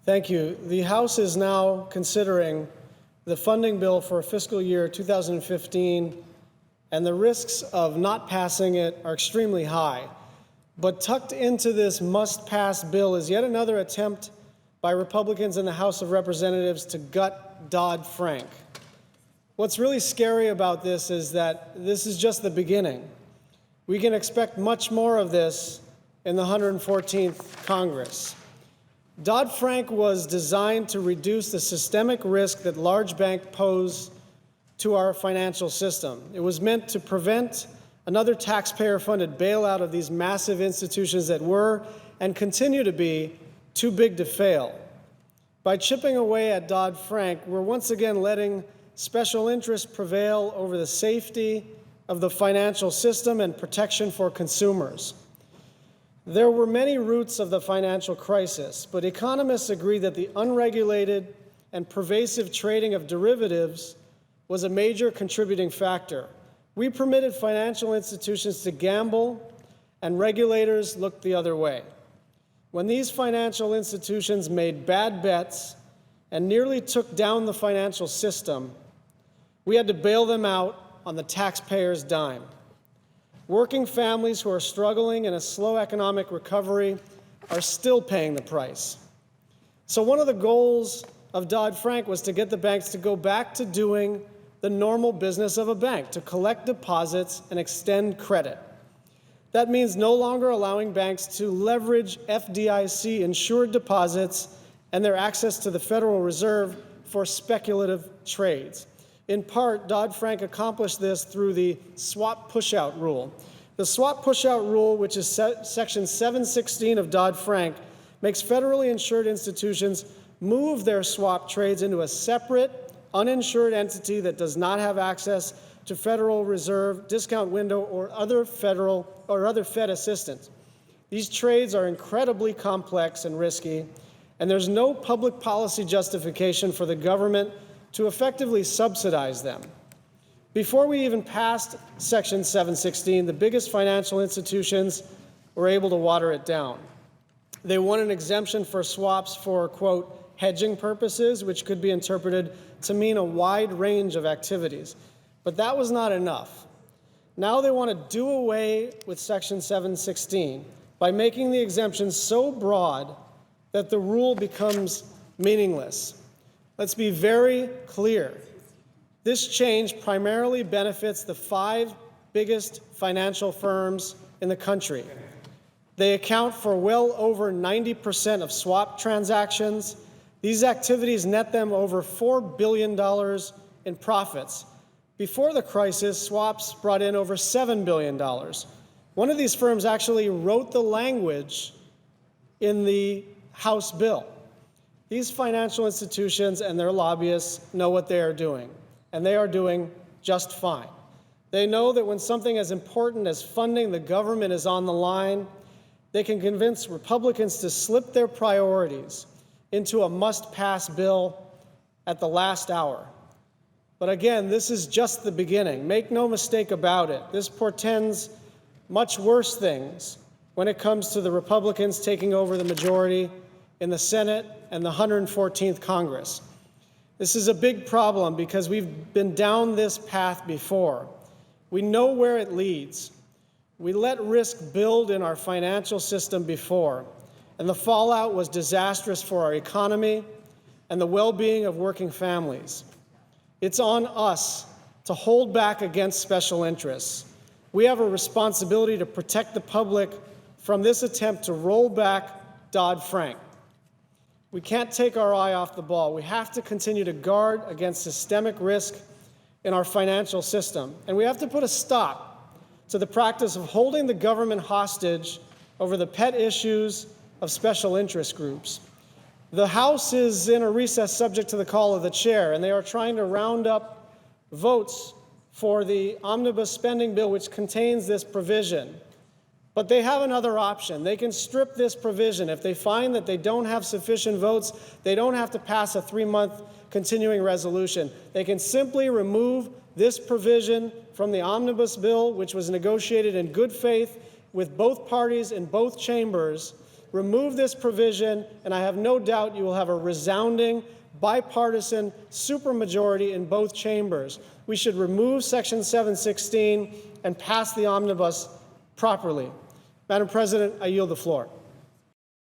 Thank you. The House is now considering the funding bill for fiscal year 2015, and the risks of not passing it are extremely high. But tucked into this must-pass bill is yet another attempt by Republicans in the House of Representatives to gut Dodd-Frank. What's really scary about this is that this is just the beginning. We can expect much more of this in the 114th Congress. Dodd-Frank was designed to reduce the systemic risk that large banks pose to our financial system. It was meant to prevent another taxpayer-funded bailout of these massive institutions that were and continue to be too big to fail. By chipping away at Dodd-Frank, we're once again letting special interests prevail over the safety of the financial system and protection for consumers. There were many roots of the financial crisis, but economists agree that the unregulated and pervasive trading of derivatives was a major contributing factor. We permitted financial institutions to gamble, and regulators looked the other way. When these financial institutions made bad bets and nearly took down the financial system, we had to bail them out on the taxpayer's dime. Working families who are struggling in a slow economic recovery are still paying the price. So one of the goals of Dodd-Frank was to get the banks to go back to doing the normal business of a bank, to collect deposits and extend credit. That means no longer allowing banks to leverage FDIC-insured deposits and their access to the Federal Reserve for speculative trades. In part, Dodd-Frank accomplished this through the swap pushout rule. The swap pushout rule, which is Section 716 of Dodd-Frank, makes federally insured institutions move their swap trades into a separate, uninsured entity that does not have access to Federal Reserve, discount window, or other Fed assistance. These trades are incredibly complex and risky, and there's no public policy justification for the government to effectively subsidize them. Before we even passed Section 716, the biggest financial institutions were able to water it down. They won an exemption for swaps for, quote, hedging purposes, which could be interpreted to mean a wide range of activities. But that was not enough. Now they want to do away with Section 716 by making the exemption so broad that the rule becomes meaningless. Let's be very clear. This change primarily benefits the 5 biggest financial firms in the country. They account for well over 90% of swap transactions. These activities net them over $4 billion in profits. Before the crisis, swaps brought in over $7 billion. One of these firms actually wrote the language in the House bill. These financial institutions and their lobbyists know what they are doing, and they are doing just fine. They know that when something as important as funding the government is on the line, they can convince Republicans to slip their priorities into a must-pass bill at the last hour. But again, this is just the beginning. Make no mistake about it. This portends much worse things when it comes to the Republicans taking over the majority in the Senate and the 114th Congress. This is a big problem because we've been down this path before. We know where it leads. We let risk build in our financial system before, and the fallout was disastrous for our economy and the well-being of working families. It's on us to hold back against special interests. We have a responsibility to protect the public from this attempt to roll back Dodd-Frank. We can't take our eye off the ball. We have to continue to guard against systemic risk in our financial system. And we have to put a stop to the practice of holding the government hostage over the pet issues of special interest groups. The House is in a recess subject to the call of the chair, and they are trying to round up votes for the omnibus spending bill, which contains this provision. But they have another option. They can strip this provision. If they find that they don't have sufficient votes, they don't have to pass a 3-month continuing resolution. They can simply remove this provision from the omnibus bill, which was negotiated in good faith with both parties in both chambers, remove this provision, and I have no doubt you will have a resounding, bipartisan supermajority in both chambers. We should remove Section 716 and pass the omnibus properly. Madam President, I yield the floor.